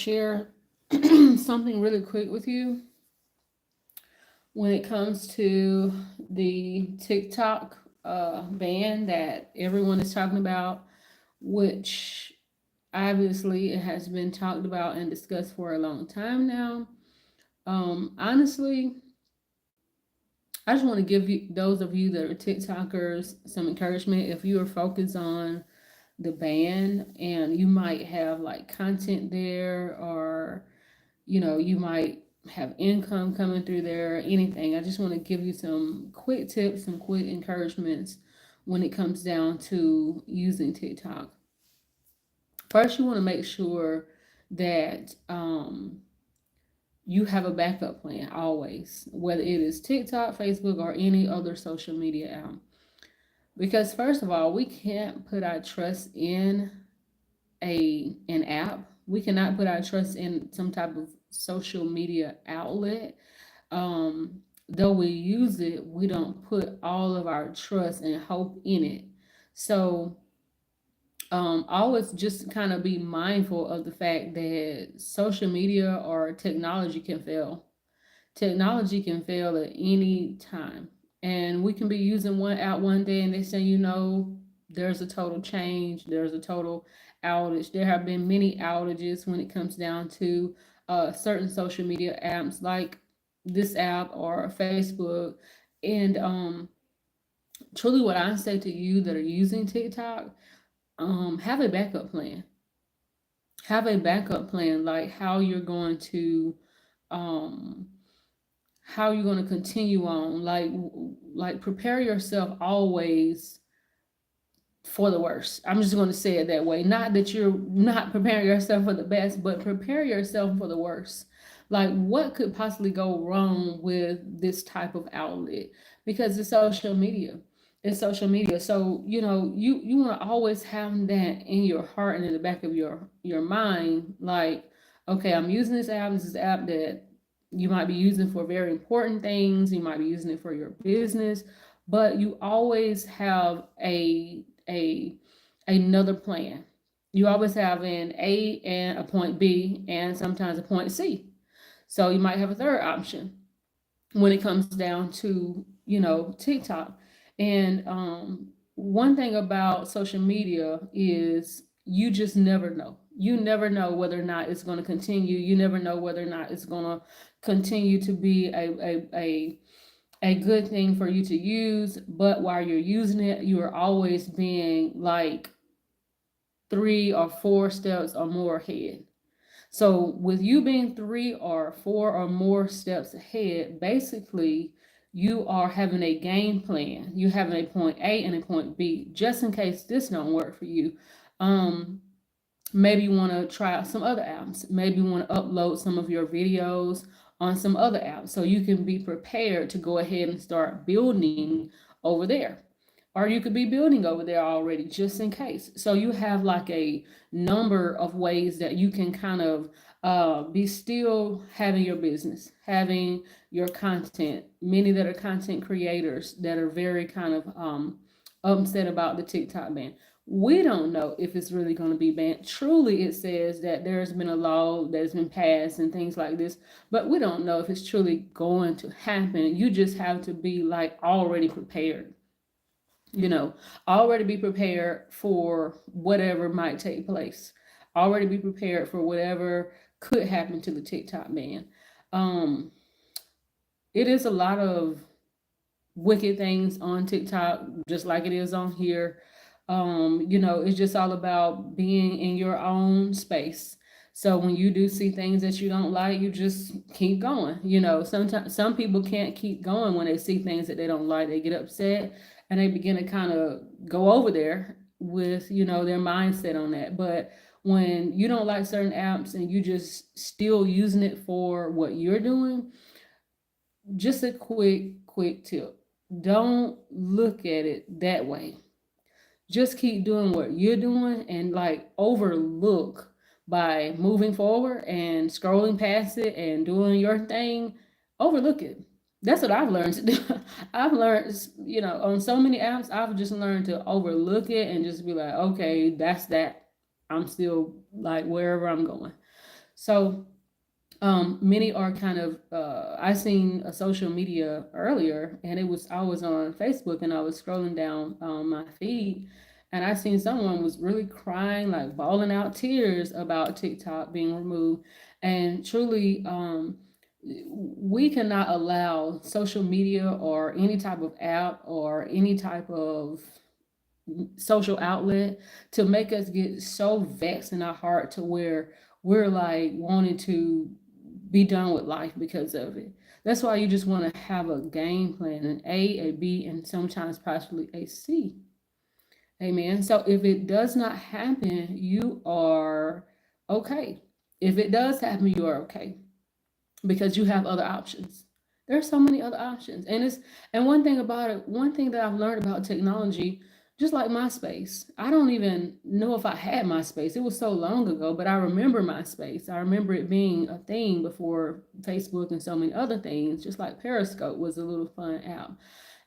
share something really quick with you when it comes to the TikTok ban that everyone is talking about, which obviously it has been talked about and discussed for a long time now. Honestly, I just want to give you those of you that are TikTokers some encouragement. If you are focused on the ban and you might have like content there, or you might have income coming through there, or anything, I just want to give you some quick tips, some quick encouragements when it comes down to using TikTok. First, you want to make sure that you have a backup plan always, whether it is TikTok, Facebook, or any other social media app. Because first of all, we can't put our trust in an app. We cannot put our trust in some type of social media outlet. Though we use it, we don't put all of our trust and hope in it. So always just kind of be mindful of the fact that social media or technology can fail. Technology can fail at any time. And we can be using one out one day and they say, there's a total change, there's a total outage. There have been many outages when it comes down to certain social media apps like this app or Facebook. And truly, what I say to you that are using TikTok, have a backup plan. Have a backup plan, like um, how you're going to continue on, like prepare yourself always for the worst. I'm just going to say it that way. Not that you're not preparing yourself for the best, but prepare yourself for the worst. Like, what could possibly go wrong with this type of outlet? Because it's social media. It's social media. So, you want to always have that in your heart and in the back of your mind. Like, okay, I'm using this app. This is an app that you might be using for very important things. You might be using it for your business, but you always have a another plan. You always have an A and a point B and sometimes a point C. So you might have a third option when it comes down to, TikTok. And one thing about social media is you just never know. You never know whether or not it's going to continue. You never know whether or not it's going to continue to be a good thing for you to use, but while you're using it, you are always being like 3 or 4 steps or more ahead. So, with you being 3 or 4 or more steps ahead, basically, you are having a game plan. You having a point A and a point B, just in case this don't work for you. Um, Maybe you want to try out some other apps. Maybe you want to upload some of your videos on some other apps so you can be prepared to go ahead and start building over there. Or you could be building over there already just in case. So you have like a number of ways that you can kind of be still having your business, having your content. Many that are content creators that are very kind of upset about the TikTok ban. We don't know if it's really going to be banned. Truly, it says that there's been a law that's been passed and things like this, but we don't know if it's truly going to happen. You just have to be like already prepared, you know, already be prepared for whatever might take place, already be prepared for whatever could happen to the TikTok ban. Um, it is a lot of wicked things on TikTok, just like it is on here. It's just all about being in your own space. So when you do see things that you don't like, you just keep going. Sometimes some people can't keep going when they see things that they don't like. They get upset and they begin to kind of go over there with, their mindset on that. But when you don't like certain apps and you just still using it for what you're doing, just a quick tip. Don't look at it that way. Just keep doing what you're doing and like overlook by moving forward and scrolling past it and doing your thing. Overlook it. That's what I've learned to do. I've learned, on so many apps, I've just learned to overlook it and just be like, okay, that's that. I'm still like wherever I'm going. So many are kind of I seen a social media earlier, and I was on Facebook and I was scrolling down my feed, and I seen someone was really crying, like bawling out tears about TikTok being removed. And truly, we cannot allow social media or any type of app or any type of social outlet to make us get so vexed in our heart to where we're like wanting to be done with life because of it. That's why you just want to have a game plan, an A, a B, and sometimes possibly a C. Amen. So if it does not happen, you are okay. If it does happen, you are okay because you have other options. There's so many other options. And one thing about it, one thing that I've learned about technology, just like MySpace, I don't even know if I had MySpace. It was so long ago, but I remember MySpace. I remember it being a thing before Facebook and so many other things, just like Periscope was a little fun app.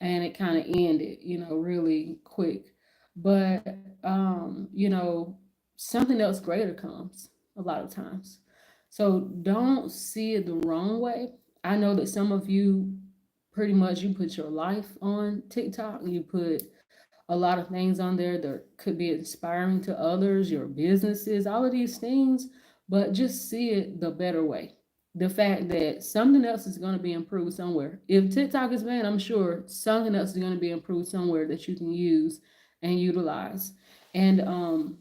And it kind of ended, really quick. But something else greater comes a lot of times. So don't see it the wrong way. I know that some of you pretty much you put your life on TikTok. You put a lot of things on there that could be inspiring to others, your businesses, all of these things, but just see it the better way. The fact that something else is going to be improved somewhere. If TikTok is banned, I'm sure something else is going to be improved somewhere that you can use and utilize. And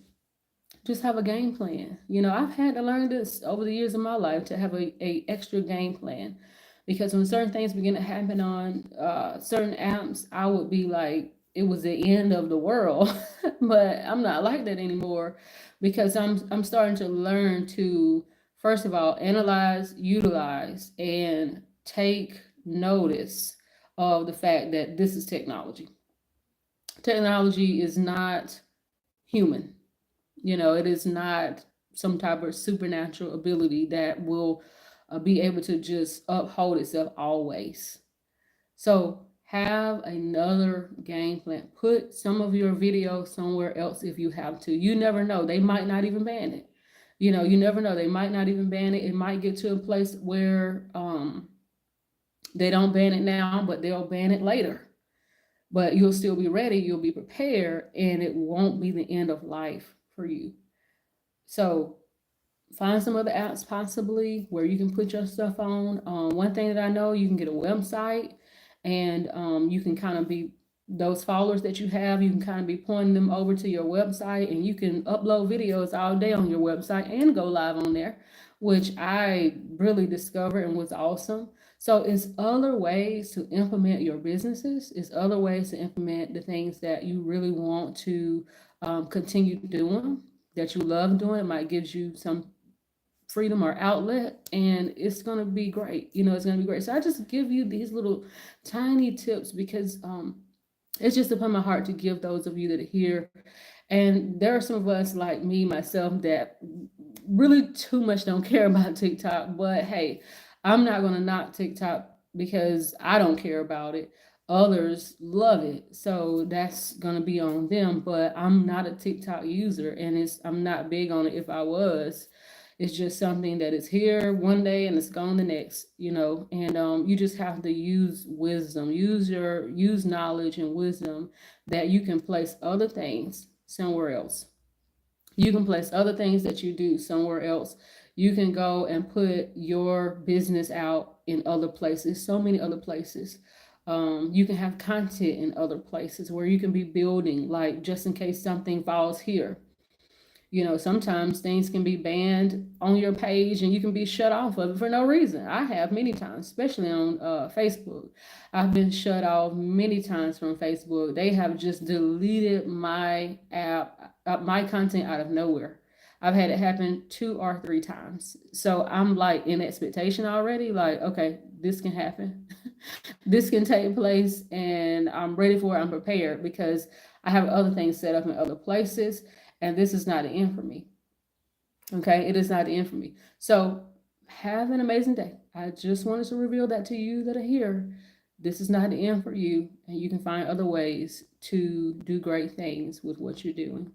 just have a game plan. I've had to learn this over the years of my life to have a extra game plan, because when certain things begin to happen on certain apps, I would be like it was the end of the world. But I'm not like that anymore, because I'm starting to learn to first of all analyze, utilize, and take notice of the fact that this is technology. Technology is not human. It is not some type of supernatural ability that will be able to just uphold itself always. So have another game plan. Put some of your video somewhere else if you have to. You never know. They might not even ban it. You never know. They might not even ban it. It might get to a place where they don't ban it now, but they'll ban it later. But you'll still be ready. You'll be prepared, and it won't be the end of life for you. So find some other apps possibly where you can put your stuff on. One thing that I know, you can get a website, and you can kind of be those followers that you have, you can kind of be pointing them over to your website, and you can upload videos all day on your website and go live on there, which I really discovered and was awesome. So it's other ways to implement your businesses. It's other ways to implement the things that you really want to continue doing, that you love doing. It might give you some freedom or outlet, and it's going to be great. It's going to be great. So I just give you these little tiny tips because it's just upon my heart to give those of you that are here. And there are some of us like me, myself, that really too much don't care about TikTok. But hey, I'm not going to knock TikTok because I don't care about it. Others love it. So that's going to be on them. But I'm not a TikTok user, and I'm not big on it. If I was, it's just something that is here one day and it's gone the next. And you just have to use wisdom, use knowledge and wisdom, that you can place other things somewhere else. You can place other things that you do somewhere else. You can go and put your business out in other places, so many other places. You can have content in other places where you can be building, like just in case something falls here. Sometimes things can be banned on your page and you can be shut off of it for no reason. I have many times, especially on Facebook. I've been shut off many times from Facebook. They have just deleted my app, my content out of nowhere. I've had it happen 2 or 3 times. So I'm like in expectation already, like, okay, this can happen. This can take place, and I'm ready for it. I'm prepared because I have other things set up in other places, and this is not the end for me. Okay, it is not the end for me. So have an amazing day. I just wanted to reveal that to you that are here. This is not the end for you, and you can find other ways to do great things with what you're doing.